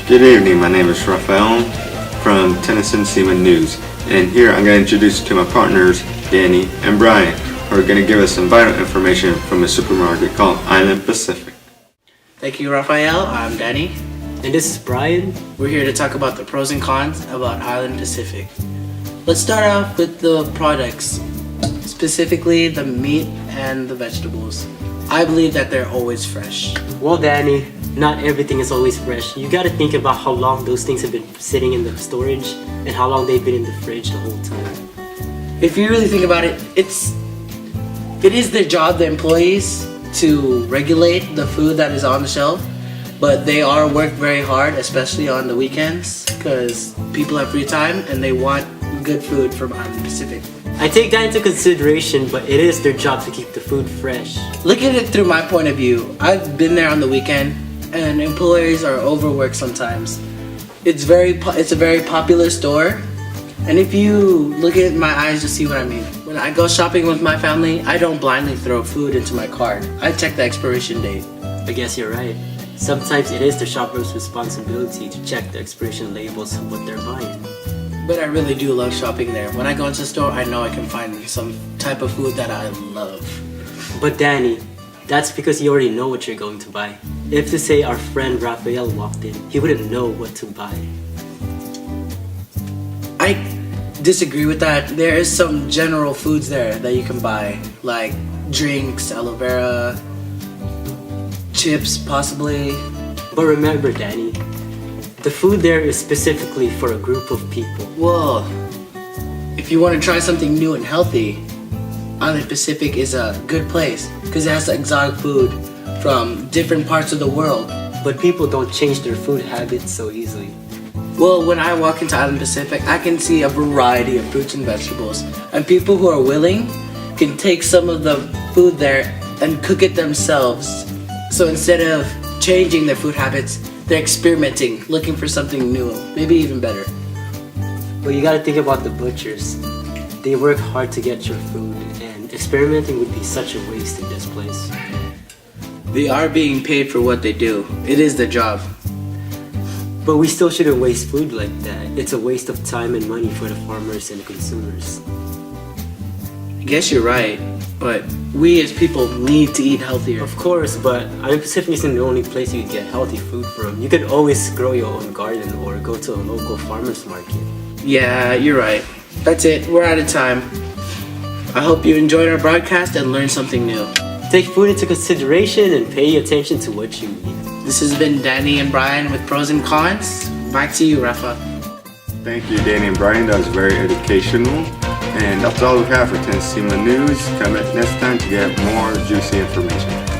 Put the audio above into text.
Good evening, my name is Rafael from Tennyson Seaman News, and here I'm going to introduce you to my partners, Dannie and Bryan, who are going to give us some vital information from a supermarket called Island Pacific. Thank you, Rafael. I'm Dannie. And this is Bryan. We're here to talk about the pros and cons about Island Pacific. Let's start off with the products, specifically the meat and the vegetables. I believe that they're always fresh. Well, Dannie, not everything is always fresh. You gotta think about how long those things have been sitting in the storage and how long they've been in the fridge the whole time. If you really think about it, it is their job, the employees, to regulate the food that is on the shelf, but they are worked very hard, especially on the weekends, because people have free time and they want good food from Island Pacific. I take that into consideration, but it is their job to keep the food fresh. Look at it through my point of view. I've been there on the weekend, and employees are overworked sometimes. It's a very popular store, and if you look at my eyes, you'll see what I mean. When I go shopping with my family, I don't blindly throw food into my cart. I check the expiration date. I guess you're right. Sometimes it is the shopper's responsibility to check the expiration labels of what they're buying. But I really do love shopping there. When I go into the store, I know I can find some type of food that I love. But Dannie, that's because you already know what you're going to buy. If to say our friend Rafael walked in, he wouldn't know what to buy. I disagree with that. There is some general foods there that you can buy, like drinks, aloe vera, chips possibly. But remember, Dannie, the food there is specifically for a group of people. Well, if you want to try something new and healthy, Island Pacific is a good place because it has exotic food from different parts of the world. But people don't change their food habits so easily. Well, when I walk into Island Pacific, I can see a variety of fruits and vegetables. And people who are willing can take some of the food there and cook it themselves. So instead of changing their food habits, they're experimenting, looking for something new, maybe even better. But you gotta think about the butchers. They work hard to get your food, and experimenting would be such a waste in this place. They are being paid for what they do. It is their job. But we still shouldn't waste food like that. It's a waste of time and money for the farmers and the consumers. I guess you're right, but we as people need to eat healthier. Of course, but Island Pacific isn't the only place you can get healthy food from. You could always grow your own garden or go to a local farmer's market. Yeah, you're right. That's it. We're out of time. I hope you enjoyed our broadcast and learned something new. Take food into consideration and pay attention to what you eat. This has been Dannie and Bryan with pros and cons. Back to you, Rafa. Thank you, Dannie and Bryan. That was very educational. And that's all we have for Tennyson Seaman News. Come back next time to get more juicy information.